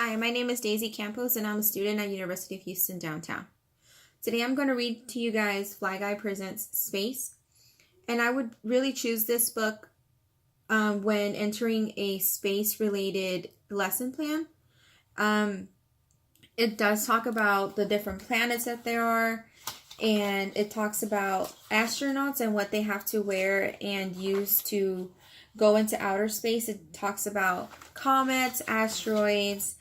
Hi, my name is Daisy Campos and I'm a student at University of Houston downtown. Today I'm going to read to you guys Fly Guy Presents Space, and I would really choose this book when entering a space-related lesson plan. It does talk about the different planets that there are, and it talks about astronauts and what they have to wear and use to go into outer space. It talks about comets, asteroids,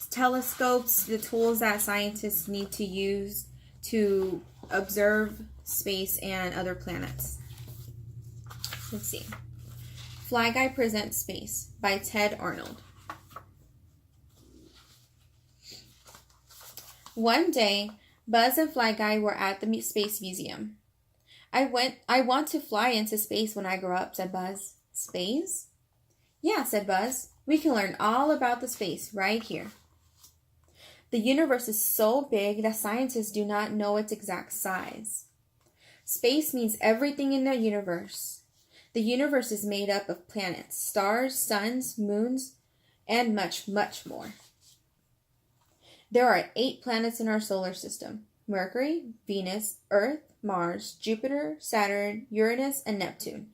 telescopes, the tools that scientists need to use to observe space and other planets. Let's see. Fly Guy Presents Space by Ted Arnold. One day, Buzz and Fly Guy were at the Space Museum. I want to fly into space when I grow up, said Buzz. Space? Yeah, said Buzz. We can learn all about the space right here. The universe is so big that scientists do not know its exact size. Space means everything in the universe. The universe is made up of planets, stars, suns, moons, and much, much more. There are 8 planets in our solar system: Mercury, Venus, Earth, Mars, Jupiter, Saturn, Uranus, and Neptune.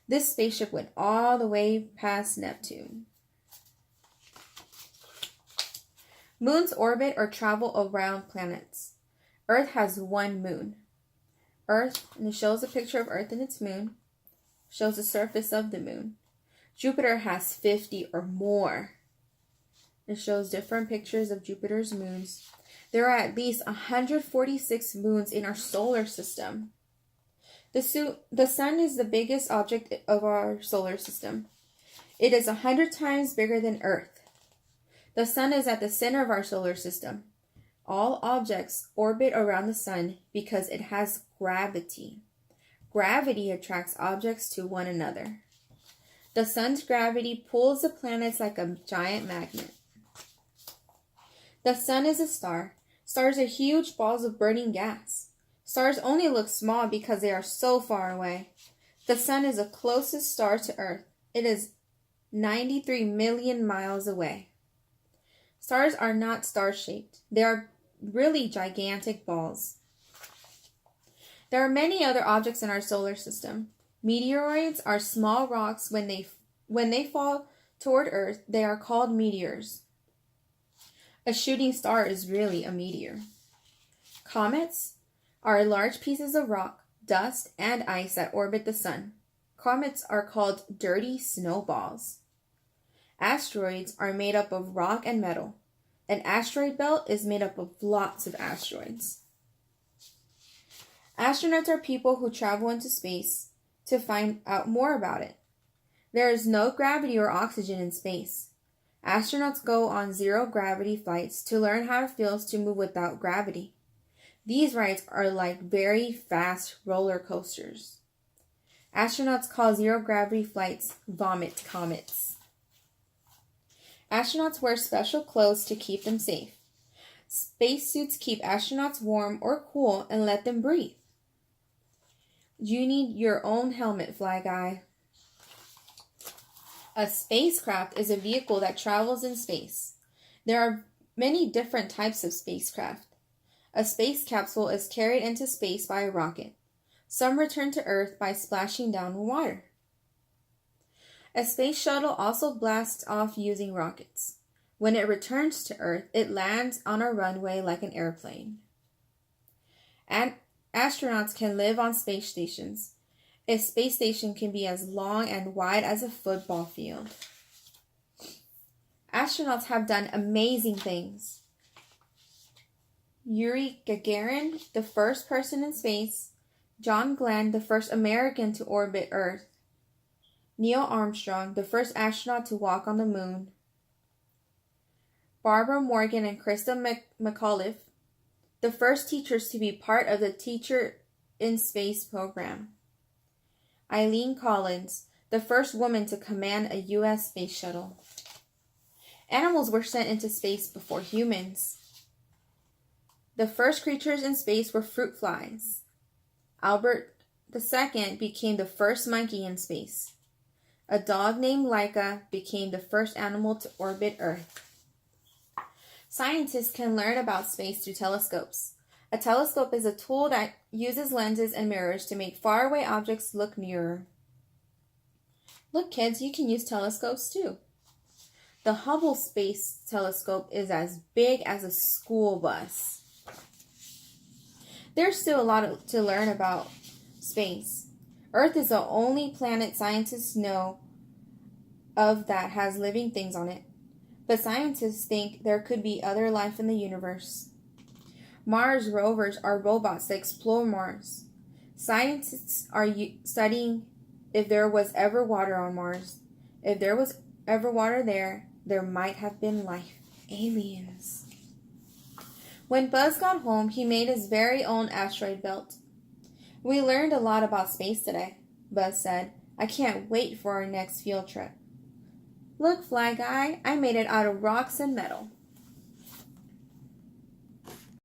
This spaceship went all the way past Neptune. Moons orbit or travel around planets. Earth has 1 moon. Earth, and it shows a picture of Earth and its moon, shows the surface of the moon. Jupiter has 50 or more. It shows different pictures of Jupiter's moons. There are at least 146 moons in our solar system. The sun is the biggest object of our solar system. It is 100 times bigger than Earth. The sun is at the center of our solar system. All objects orbit around the sun because it has gravity. Gravity attracts objects to one another. The sun's gravity pulls the planets like a giant magnet. The sun is a star. Stars are huge balls of burning gas. Stars only look small because they are so far away. The sun is the closest star to Earth. It is 93 million miles away. Stars are not star-shaped. They are really gigantic balls. There are many other objects in our solar system. Meteoroids are small rocks. When they fall toward Earth, they are called meteors. A shooting star is really a meteor. Comets are large pieces of rock, dust, and ice that orbit the sun. Comets are called dirty snowballs. Asteroids are made up of rock and metal. An asteroid belt is made up of lots of asteroids. Astronauts are people who travel into space to find out more about it. There is no gravity or oxygen in space. Astronauts go on zero-gravity flights to learn how it feels to move without gravity. These rides are like very fast roller coasters. Astronauts call zero-gravity flights vomit comets. Astronauts wear special clothes to keep them safe. Spacesuits keep astronauts warm or cool and let them breathe. You need your own helmet, Fly Guy. A spacecraft is a vehicle that travels in space. There are many different types of spacecraft. A space capsule is carried into space by a rocket. Some return to Earth by splashing down in water. A space shuttle also blasts off using rockets. When it returns to Earth, it lands on a runway like an airplane. And astronauts can live on space stations. A space station can be as long and wide as a football field. Astronauts have done amazing things. Yuri Gagarin, the first person in space. John Glenn, the first American to orbit Earth. Neil Armstrong, the first astronaut to walk on the moon. Barbara Morgan and Krista McAuliffe, the first teachers to be part of the Teacher in Space program. Eileen Collins, the first woman to command a U.S. space shuttle. Animals were sent into space before humans. The first creatures in space were fruit flies. Albert II became the first monkey in space. A dog named Laika became the first animal to orbit Earth. Scientists can learn about space through telescopes. A telescope is a tool that uses lenses and mirrors to make faraway objects look nearer. Look, kids, you can use telescopes too. The Hubble Space Telescope is as big as a school bus. There's still a lot to learn about space. Earth is the only planet scientists know of that has living things on it. But scientists think there could be other life in the universe. Mars rovers are robots that explore Mars. Scientists are studying if there was ever water on Mars. If there was ever water there might have been life. Aliens. When Buzz got home, he made his very own asteroid belt. We learned a lot about space today, Buzz said. I can't wait for our next field trip. Look, Fly Guy, I made it out of rocks and metal.